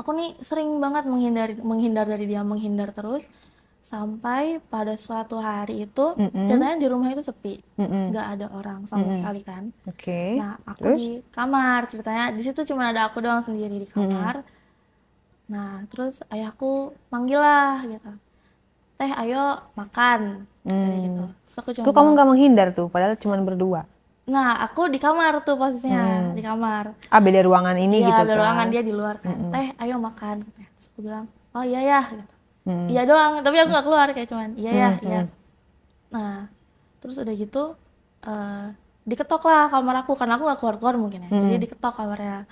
aku nih sering banget menghindar dari dia, menghindar terus sampai pada suatu hari itu ceritanya di rumah itu sepi, nggak ada orang sama sekali kan. Oke. Nah, aku Terus? di kamar, ceritanya di situ cuma ada aku doang sendiri di kamar. Nah, terus ayahku manggil lah gitu, "Teh, ayo makan," kata dia gitu. Terus aku cuma Tuh kamu bilang, nggak menghindar tuh, padahal cuma berdua. nah aku di kamar tuh posisinya, di kamar. Ah, beda ruangan ini Iya, gitu ada ruangan, kan. dia di luar kan. "Teh, ayo makan," katanya. Terus aku bilang, "Oh iya ya," gitu. Iya doang, tapi aku nggak keluar, kayak cuman iya ya, iya. Nah, terus udah gitu eh diketok lah kamar aku karena aku nggak keluar-keluar mungkin ya. Jadi diketok kamarnya,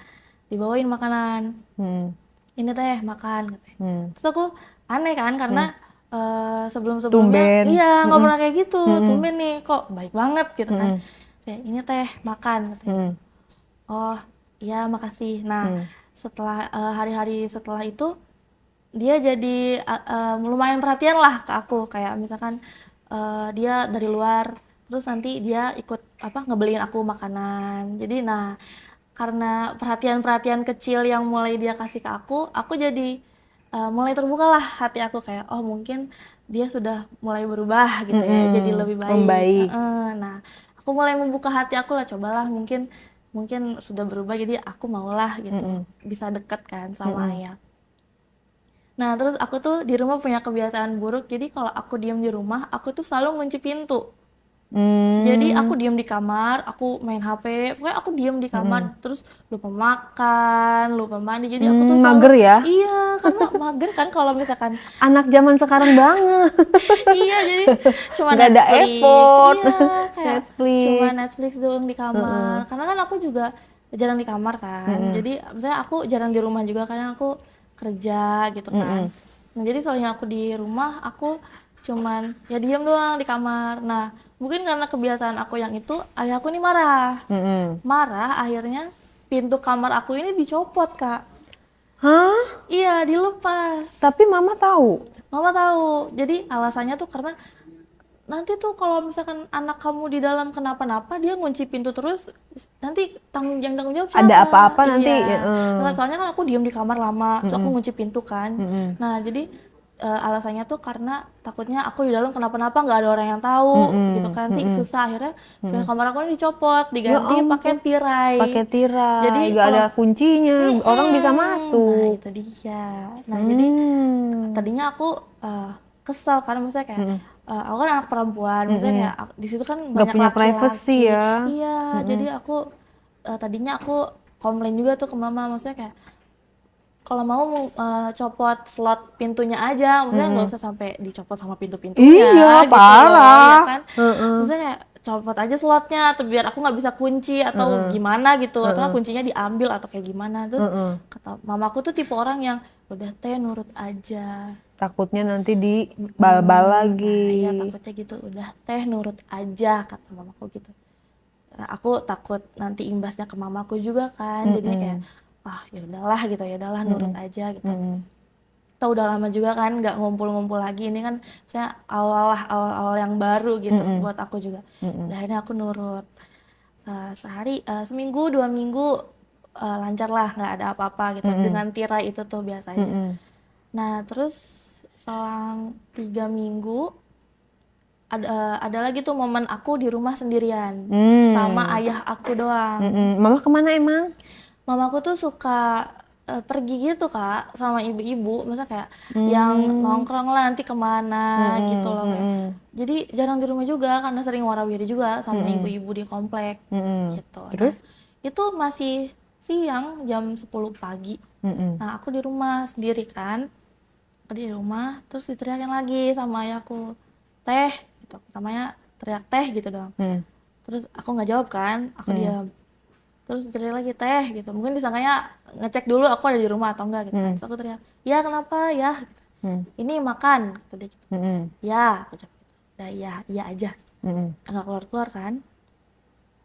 dibawain makanan. "Ini teh makan," katanya. Terus aku aneh kan karena sebelum-sebelumnya Tumben. iya nggak pernah kayak gitu. Tumben nih kok baik banget gitu kan. Saya, "Ini teh makan," katanya gitu. "Oh iya makasih." Nah setelah hari-hari setelah itu dia jadi lumayan perhatian lah ke aku, kayak misalkan dia dari luar terus nanti dia ikut apa ngebeliin aku makanan. Jadi nah karena perhatian-perhatian kecil yang mulai dia kasih ke aku jadi mulai terbuka lah hati aku, kayak oh mungkin dia sudah mulai berubah gitu ya, jadi lebih baik. Membaik. Nah aku mulai membuka hati aku lah, cobalah mungkin mungkin sudah berubah, jadi aku maulah gitu bisa deket kan sama ayah. Nah, terus aku tuh di rumah punya kebiasaan buruk. Jadi kalau aku diem di rumah, aku tuh selalu ngunci pintu. Jadi aku diem di kamar, aku main HP, pokoknya aku diem di kamar, terus lupa makan, lupa mandi. Jadi aku tuh selalu, Mager ya. iya, karena mager kan kalau misalkan, Anak zaman sekarang banget. iya, jadi cuma Nggak ada Netflix, effort. iya, kayak cuma Netflix. Netflix doang di kamar. Karena kan aku juga jarang di kamar kan. Jadi misalnya aku jarang di rumah juga karena aku kerja gitu kan. Nah, jadi soalnya aku di rumah, aku cuman ya diam doang di kamar. Nah, mungkin karena kebiasaan aku yang itu, ayahku nih marah. Marah, akhirnya pintu kamar aku ini dicopot, Kak. Hah? Iya, dilepas. Tapi mama tahu. Mama tahu. Jadi alasannya tuh karena nanti tuh kalau misalkan anak kamu di dalam kenapa-napa, dia ngunci pintu terus, nanti tanggung jawab Ada siapa? apa-apa nanti. Iya. Nah, soalnya kan aku diem di kamar lama, terus aku ngunci pintu kan. Nah, jadi alasannya tuh karena takutnya aku di dalam kenapa-napa, nggak ada orang yang tahu gitu kan, nanti susah. Akhirnya punya kamar aku ini dicopot, Ya diganti pakai ampun. tirai. Pakai tirai. Jadi Nggak ada kalau kuncinya. Orang bisa nah masuk. itu dia. Nah jadi tadinya aku kesel karena misalnya kayak aku kan anak perempuan, misalnya kayak di situ kan Nggak banyak punya privacy laki-laki. ya. Iya, jadi aku tadinya aku komplain juga tuh ke mama, maksudnya kayak kalau mau copot slot pintunya aja, maksudnya nggak usah sampai dicopot sama Iya, pintu-pintunya gitu loh, ya parah. kan? Maksudnya kayak copot aja slotnya atau biar aku nggak bisa kunci atau gimana gitu, atau nggak kuncinya diambil atau kayak gimana. Terus kata mamaku tuh tipe orang yang udah teh nurut aja. Takutnya nanti dibal-bal lagi. Nah iya takutnya gitu, udah teh nurut aja kata mamaku gitu. Nah, aku takut nanti imbasnya ke mamaku juga kan, jadinya kayak ya udahlah gitu, ya udahlah nurut aja gitu. Kita udah lama juga kan nggak ngumpul-ngumpul lagi, ini kan misalnya awal yang baru gitu buat aku juga. Udah akhirnya aku nurut. Seminggu 2 minggu lancar lah, nggak ada apa-apa gitu dengan tirai itu tuh biasa aja. Nah terus selang 3 minggu ada lagi tuh momen aku di rumah sendirian sama ayah aku doang. Mama kemana emang? Mamaku tuh suka pergi gitu Kak sama ibu-ibu, misalnya kayak yang nongkrong lah nanti kemana gitu loh kayak. Jadi jarang di rumah juga karena sering warawiri juga sama ibu-ibu di komplek gitu. Nah Terus? itu masih siang jam 10 pagi. Nah aku di rumah sendiri kan, aku di rumah terus diteriakin lagi sama ayahku, "Teh," gitu, pertamanya teriak "teh" gitu doang. Terus aku nggak jawab kan, aku diam. Terus teriak lagi "teh" gitu, mungkin disangkanya ngecek dulu aku ada di rumah atau enggak gitu kan. Terus aku teriak, "Ya kenapa ya?" gitu. "Ini makan," kata dia gitu. "Ya," aku jawab gitu. "Udah iya, iya aja." Nggak keluar-keluar kan.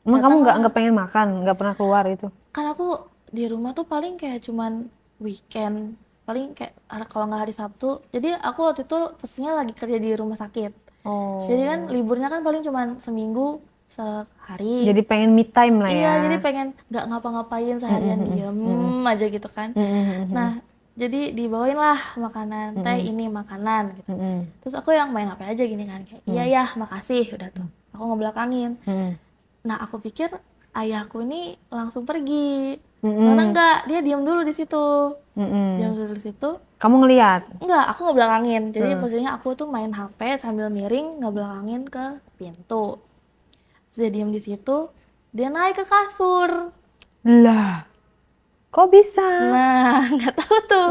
Emang kamu nggak Datanglah, pengen makan, nggak pernah keluar itu? kan aku di rumah tuh paling kayak cuman weekend, paling kayak kalau nggak hari Sabtu. Jadi aku waktu itu posisinya lagi kerja di rumah sakit. Jadi kan Oh, liburnya kan paling cuman seminggu sehari. jadi pengen me time lah Iya, ya. jadi pengen nggak ngapa-ngapain seharian diem aja gitu kan. Nah, jadi dibawain lah makanan, teh ini makanan gitu. Terus aku yang main HP aja gini kan, kayak iya ya makasih, udah tuh aku ngebelakangin. Nah aku pikir ayahku ini langsung pergi, ternyata enggak, dia diam dulu di situ, diam dulu di situ. Kamu ngelihat? Enggak, aku ngebelakangin. Jadi posisinya aku tuh main HP sambil miring ngebelakangin ke pintu. Terus dia diam di situ, dia naik ke kasur. Lah, kok bisa? Nah, nggak tahu tuh.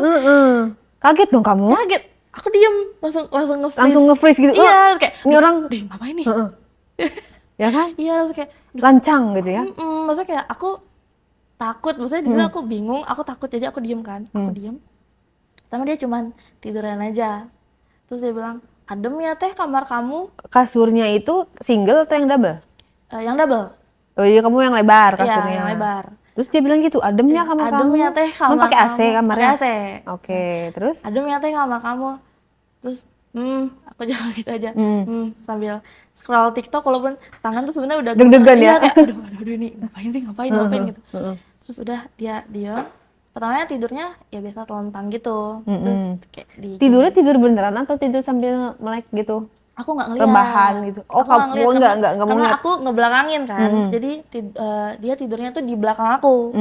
Kaget dong kamu? Kaget. Aku diem, langsung nge-freeze. Langsung nge-freeze gitu. Iya, kayak ini orang deh ngapain nih? ya kan? Iya, langsung kayak Lancang gitu ya. maksudnya kayak aku takut, maksudnya di situ aku bingung, aku takut, jadi aku diem kan. Aku diem. Pertama dia cuman tiduran aja. Terus dia bilang, adem ya teh kamar kamu. Kasurnya itu single atau yang double? Yang double. Oh iya, kamu yang lebar Iya, kasurnya. yang lebar. Terus dia bilang gitu, adem ya kamar Adem kamu. ya teh kamar Kamu pakai AC kamu. kamarnya? Pakai AC. Oke, terus? Adem ya teh kamar kamu. Terus aku jawab gitu aja. Sambil scroll TikTok, walaupun tangan tuh sebenarnya udah Deg-degan iya, ya? kayak aduh ini ngapain gitu. Terus udah dia diam. Pertamanya tidurnya ya biasa telentang gitu. Terus kayak Tidurnya tidur beneran atau tidur sambil melek gitu? aku nggak ngeliat. Rebahan gitu. Oh, Aku nggak kamu ngeliat enggak mau karena ngeliat. aku ngebelakangin kan. Jadi dia tidurnya tuh di belakang aku.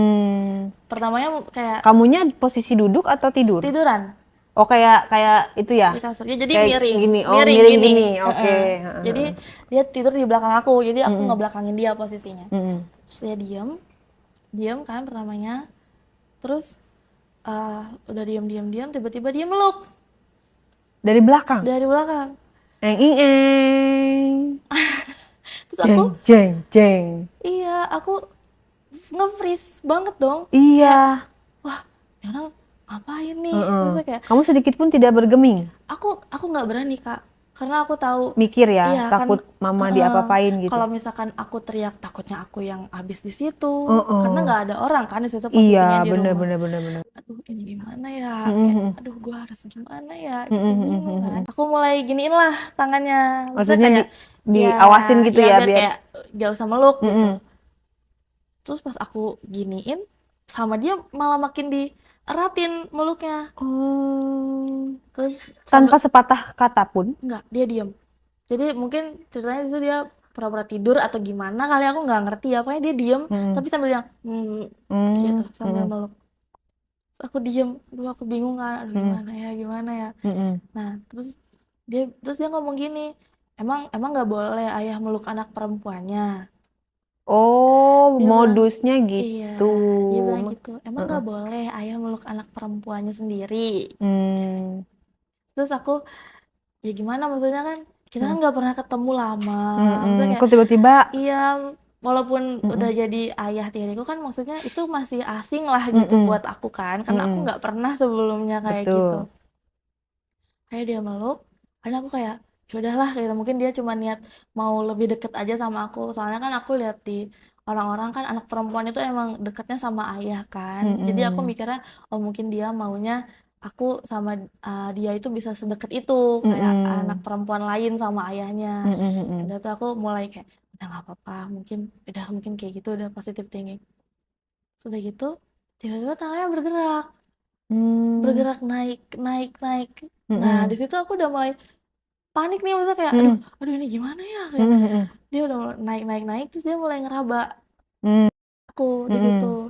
Pertamanya kayak Kamunya posisi duduk atau tidur? tiduran Oh, kayak itu ya? di kasurnya, jadi Kayak miring. gini. Oh, miring gini. Oke. Jadi dia tidur di belakang aku. Jadi aku ngebelakangin dia posisinya. Terus dia diam kan pertamanya. Terus udah diam tiba-tiba dia meluk Dari belakang? dari belakang. Eng. Terus aku Jeng. iya, aku nge-freeze banget dong. Iya. Wah, ini orang ngapain nih? Maksudnya kayak Kamu sedikit pun tidak bergeming? aku nggak berani Kak, karena aku tahu Mikir ya, iya, takut mama diapa-apain gitu. kalau misalkan aku teriak, takutnya aku yang habis di situ, karena nggak ada orang kan di situ Iya, posisinya di rumah. bener. Aduh ini gimana ya? Kayak, aduh gua harus gimana ya? Gitu bingung kan. Aku mulai giniin lah tangannya. Maksudnya kayak diawasin gitu ya, biar kayak gak usah meluk gitu. Terus pas aku giniin, sama dia malah makin dieratin meluknya. Oh. Terus Tanpa sepatah kata pun? enggak, dia diem. Jadi mungkin ceritanya itu dia pura-pura tidur atau gimana kali, aku nggak ngerti ya. Pokoknya dia diem, tapi sambil yang gitu, sambil meluk. Terus aku diem, aku bingung kan, aduh gimana ya. Nah, terus dia ngomong gini, emang nggak boleh ayah meluk anak perempuannya. Oh, Dia bilang, modusnya iya, gitu. dia bilang gitu, emang nggak boleh ayah meluk anak perempuannya sendiri. Terus aku, ya gimana, maksudnya kan kita kan nggak pernah ketemu lama, maksudnya kayak Kok tiba-tiba? iya, walaupun udah jadi ayah tiriku kan, maksudnya itu masih asing lah gitu buat aku kan, karena aku nggak pernah sebelumnya kayak gitu. Kayak dia meluk, karena aku kayak ya udahlah gitu, mungkin dia cuma niat mau lebih deket aja sama aku, soalnya kan aku lihat di orang-orang kan anak perempuan itu emang deketnya sama ayah kan, jadi aku mikirnya oh mungkin dia maunya aku sama dia itu bisa sedekat itu kayak anak perempuan lain sama ayahnya. Udah tuh aku mulai kayak udah nggak apa-apa, mungkin kayak gitu, udah positive thinking. Sudah gitu tiba-tiba tangannya bergerak naik. Nah di situ aku udah mulai panik nih, maksudnya kayak aduh ini gimana ya, kayak dia udah mulai naik terus dia mulai ngeraba aku di situ.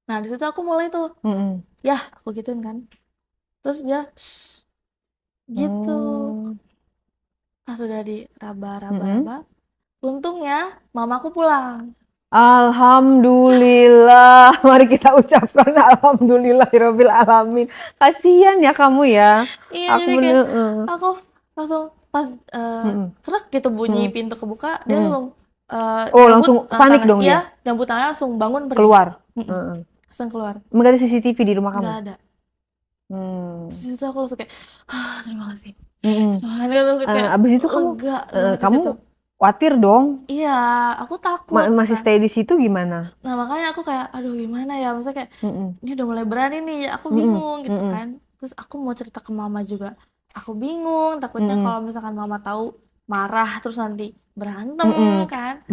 Nah di situ aku mulai tuh ya aku gituin kan, terus dia shh, gitu. Pas udah diraba, untungnya mamaku pulang. Alhamdulillah, mari kita ucapkan alhamdulillahirabbil alamin. Kasihan ya kamu ya. Iya, Aku jadi kayak bener, aku langsung pas trek gitu bunyi pintu kebuka, dia langsung Oh, langsung panik dong iya, dia? nyambut tangannya langsung bangun pergi. Keluar? Langsung keluar. Emang gak ada CCTV di rumah kamu? Nggak ada. Terus di situ aku langsung kayak, terima kasih. Soalnya langsung kayak Abis itu kamu, lega di kamu situ. khawatir dong? Iya, aku takut. Masih stay di situ gimana? Nah makanya aku kayak, aduh gimana ya, maksudnya kayak ini udah mulai berani nih, aku bingung gitu kan. Terus aku mau cerita ke mama juga, aku bingung, takutnya kalau misalkan mama tahu marah terus nanti berantem kan.